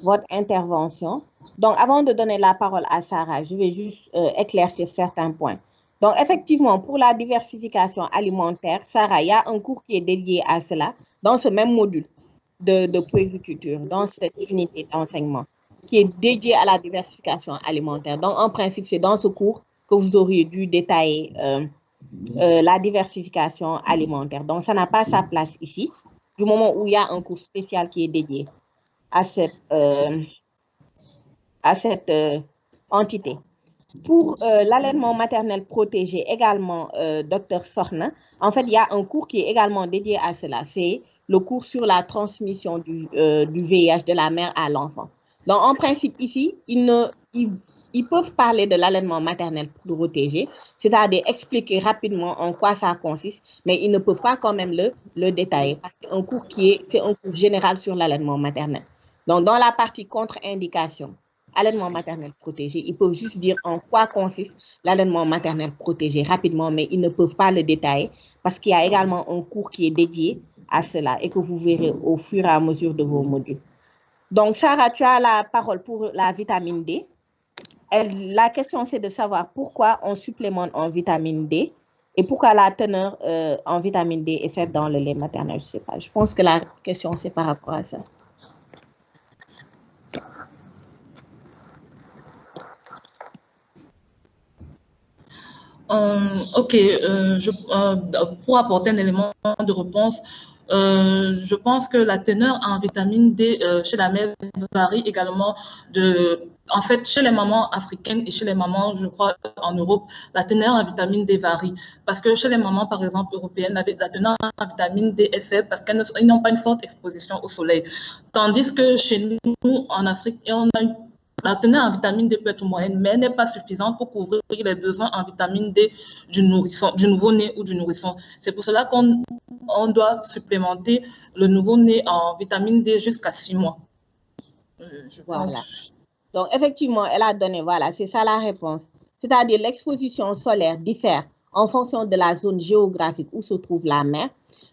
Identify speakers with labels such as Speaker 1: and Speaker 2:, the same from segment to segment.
Speaker 1: votre intervention. Donc, avant de donner la parole à Sarah, je vais juste éclaircir certains points. Donc, effectivement, pour la diversification alimentaire, Sarah, il y a un cours qui est dédié à cela dans ce même module de puériculture, dans cette unité d'enseignement qui est dédiée à la diversification alimentaire. Donc, en principe, c'est dans ce cours que vous auriez dû détailler la diversification alimentaire. Donc, ça n'a pas sa place ici, du moment où il y a un cours spécial qui est dédié à cette entité. Pour l'allaitement maternel protégé, également, Dr Sorna, en fait, il y a un cours qui est également dédié à cela. C'est le cours sur la transmission du VIH de la mère à l'enfant. Donc, en principe, ici, ils peuvent parler de l'allaitement maternel protégé, c'est-à-dire expliquer rapidement en quoi ça consiste, mais ils ne peuvent pas quand même le détailler parce que c'est un cours général sur l'allaitement maternel. Donc, dans la partie contre-indication, allaitement maternel protégé, ils peuvent juste dire en quoi consiste l'allaitement maternel protégé rapidement, mais ils ne peuvent pas le détailler parce qu'il y a également un cours qui est dédié à cela et que vous verrez au fur et à mesure de vos modules. Donc, Sarah, tu as la parole pour la vitamine D. La question, c'est de savoir pourquoi on supplémente en vitamine D et pourquoi la teneur en vitamine D est faible dans le lait maternel. Je ne sais pas. Je pense que la question, c'est par rapport à ça.
Speaker 2: Ok, pour apporter un élément de réponse, je pense que la teneur en vitamine D chez la mère varie également en fait, chez les mamans africaines et chez les mamans, je crois, en Europe, la teneur en vitamine D varie. Parce que chez les mamans, par exemple, européennes, la teneur en vitamine D est faible parce qu'elles n'ont pas une forte exposition au soleil. Tandis que chez nous, en Afrique, on a la teneur en vitamine D peut être moyenne, mais elle n'est pas suffisante pour couvrir les besoins en vitamine D du nourrisson, du nouveau-né ou du nourrisson. C'est pour cela qu'on doit supplémenter le nouveau-né en vitamine D jusqu'à 6 mois.
Speaker 1: Voilà. Donc, effectivement, elle a donné, voilà, c'est ça la réponse. C'est-à-dire l'exposition solaire diffère en fonction de la zone géographique où se trouve la mère,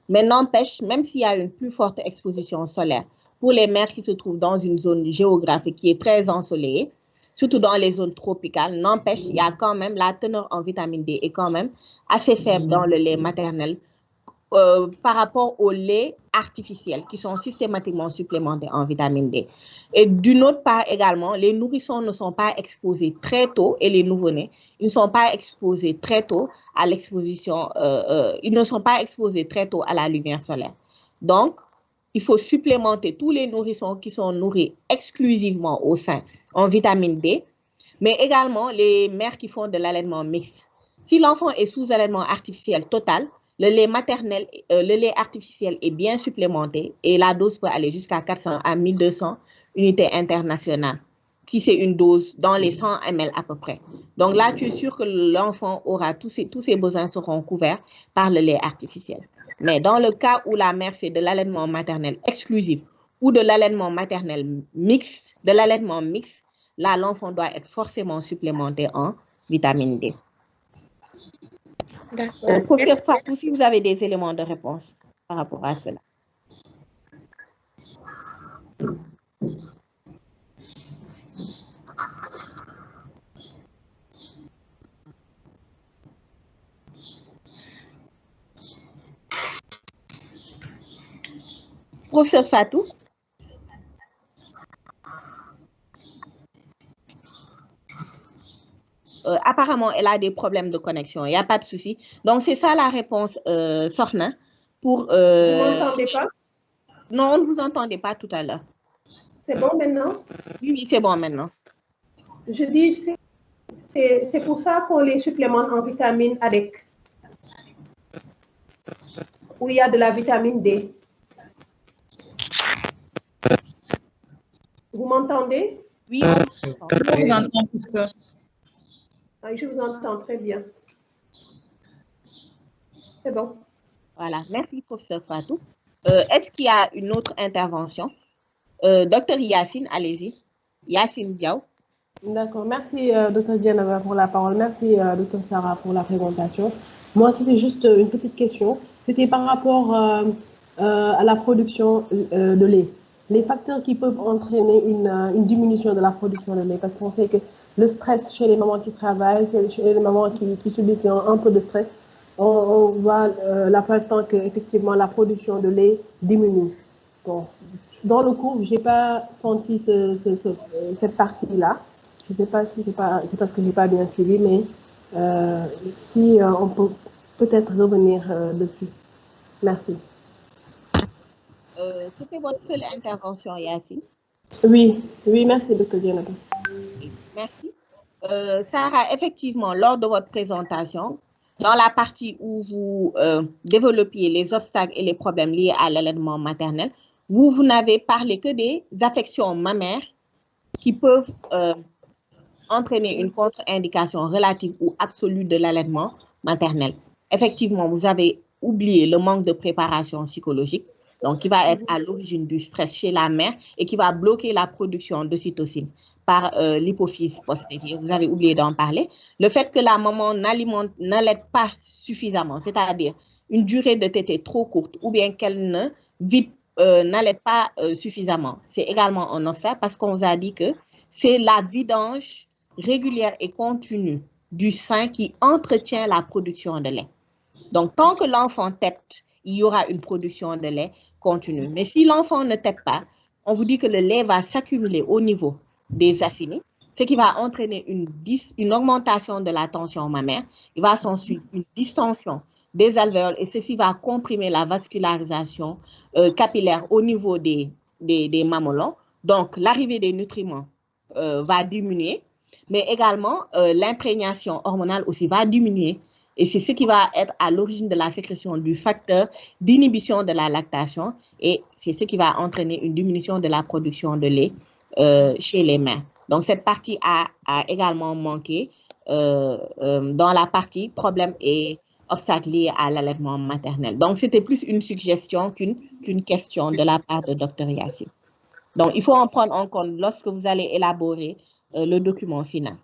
Speaker 1: mais n'empêche, même s'il y a une plus forte exposition solaire pour les mères qui se trouvent dans une zone géographique qui est très ensoleillée, surtout dans les zones tropicales, n'empêche, il y a quand même la teneur en vitamine D est quand même assez faible dans le lait maternel par rapport aux laits artificiels qui sont systématiquement supplémentés en vitamine D. Et d'une autre part également, les nourrissons ne sont pas exposés très tôt et les nouveau-nés, ils ne sont pas exposés très tôt à l'exposition, ils ne sont pas exposés très tôt à la lumière solaire. Donc, il faut supplémenter tous les nourrissons qui sont nourris exclusivement au sein en vitamine D, mais également les mères qui font de l'allaitement mixte. Si l'enfant est sous allaitement artificiel total, le lait artificiel est bien supplémenté et la dose peut aller jusqu'à 400 à 1200 unités internationales, si c'est une dose dans les 100 ml à peu près. Donc là, tu es sûr que l'enfant aura tous ses besoins seront couverts par le lait artificiel. Mais dans le cas où la mère fait de l'allaitement maternel exclusif ou de l'allaitement maternel mixte, là, l'enfant doit être forcément supplémenté en vitamine D. Professeur Fatou, si vous avez des éléments de réponse par rapport à cela. Professeur Fatou. Apparemment, elle a des problèmes de connexion. Il n'y a pas de souci. Donc, c'est ça la réponse, Sorna. Vous
Speaker 3: ne m'entendez pas?
Speaker 1: Non, on ne vous entendait pas tout à l'heure.
Speaker 3: C'est bon maintenant?
Speaker 1: Oui, c'est bon maintenant.
Speaker 3: Je dis, c'est pour ça qu'on les supplémente en vitamine avec, où il y a de la vitamine D. Vous m'entendez?
Speaker 1: Oui,
Speaker 2: je vous entends, professeur.
Speaker 3: Je vous entends très bien. C'est bon.
Speaker 1: Voilà, merci, professeur Fatou. Est-ce qu'il y a une autre intervention? Docteur Yacine, allez-y. Yacine Diaw.
Speaker 4: D'accord, merci Dr Diana pour la parole, merci Dr Sarah pour la présentation. Moi, c'était juste une petite question. C'était par rapport à la production de lait. les facteurs qui peuvent entraîner une diminution de la production de lait, parce qu'on sait que le stress chez les mamans qui travaillent, chez les mamans qui subissent un peu de stress, on voit la plupart du temps qu'effectivement la production de lait diminue. Bon, dans le cours, je n'ai pas senti cette partie-là. Je ne sais pas si c'est parce que je n'ai pas bien suivi, mais si on peut peut-être revenir dessus. Merci.
Speaker 1: C'était votre seule intervention, Yacine?
Speaker 4: Oui, merci, Dr. Dieynaba.
Speaker 1: Merci. Sarah, effectivement, lors de votre présentation, dans la partie où vous développiez les obstacles et les problèmes liés à l'allaitement maternel, vous n'avez parlé que des affections mammaires qui peuvent entraîner une contre-indication relative ou absolue de l'allaitement maternel. Effectivement, vous avez oublié le manque de préparation psychologique, donc qui va être à l'origine du stress chez la mère et qui va bloquer la production d'ocytocine par l'hypophyse postérieure. Vous avez oublié d'en parler. Le fait que la maman n'allaite pas suffisamment, c'est-à-dire une durée de tétée trop courte ou bien qu'elle n'allaite pas suffisamment, c'est également un obstacle parce qu'on vous a dit que c'est la vidange régulière et continue du sein qui entretient la production de lait. Donc, tant que l'enfant tète, il y aura une production de lait continue. Mais si l'enfant ne tète pas, on vous dit que le lait va s'accumuler au niveau des acinis, ce qui va entraîner une augmentation de la tension mammaire. Il va s'en suivre une distension des alvéoles et ceci va comprimer la vascularisation capillaire au niveau des mamelons. Donc, l'arrivée des nutriments va diminuer, mais également l'imprégnation hormonale aussi va diminuer. Et c'est ce qui va être à l'origine de la sécrétion du facteur d'inhibition de la lactation et c'est ce qui va entraîner une diminution de la production de lait chez les mères. Donc, cette partie a également manqué dans la partie problème et obstacles liés à l'allaitement maternel. Donc, c'était plus une suggestion qu'une question de la part de Dr. Yacine. Donc, il faut en prendre en compte lorsque vous allez élaborer le document final.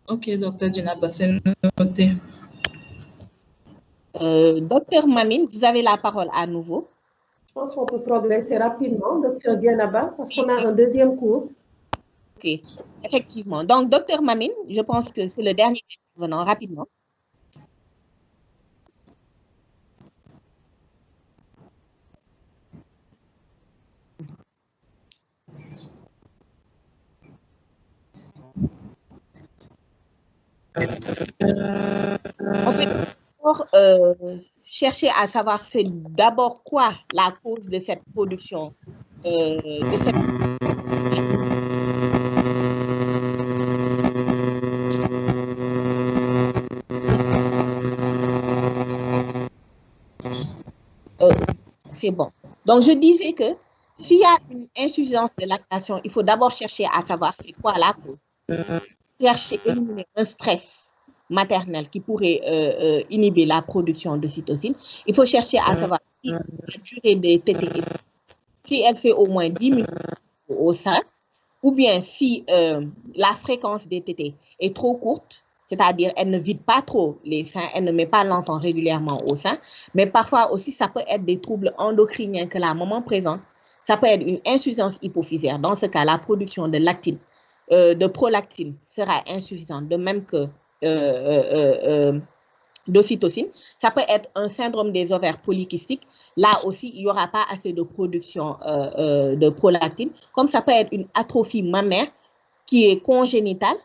Speaker 2: Ok, Dr. Dieynaba, c'est noté.
Speaker 1: Dr. Mamine, vous avez la parole à nouveau.
Speaker 3: Je pense qu'on peut progresser rapidement, Dr. Dieynaba, parce qu'on a un deuxième cours.
Speaker 1: Ok, effectivement. Donc, Dr. Mamine, je pense que c'est le dernier intervenant rapidement. En fait, pour chercher à savoir c'est d'abord quoi la cause de cette production, c'est bon. Donc, je disais que s'il y a une insuffisance de lactation, il faut d'abord chercher à savoir c'est quoi la cause. Chercher à éliminer un stress maternel qui pourrait inhiber la production de cytocine. Il faut chercher à savoir si la durée des tétées, si elle fait au moins 10 minutes au sein, ou bien si la fréquence des tétées est trop courte, c'est-à-dire elle ne vide pas trop les seins, elle ne met pas l'enfant régulièrement au sein, mais parfois aussi ça peut être des troubles endocriniens que la maman présente. Ça peut être une insuffisance hypophysaire. Dans ce cas, la production de lactine, de prolactine sera insuffisante, de même que d'ocytocine. Ça peut être un syndrome des ovaires polykystiques. Là aussi, il n'y aura pas assez de production de prolactine. Comme ça peut être une atrophie mammaire qui est congénitale,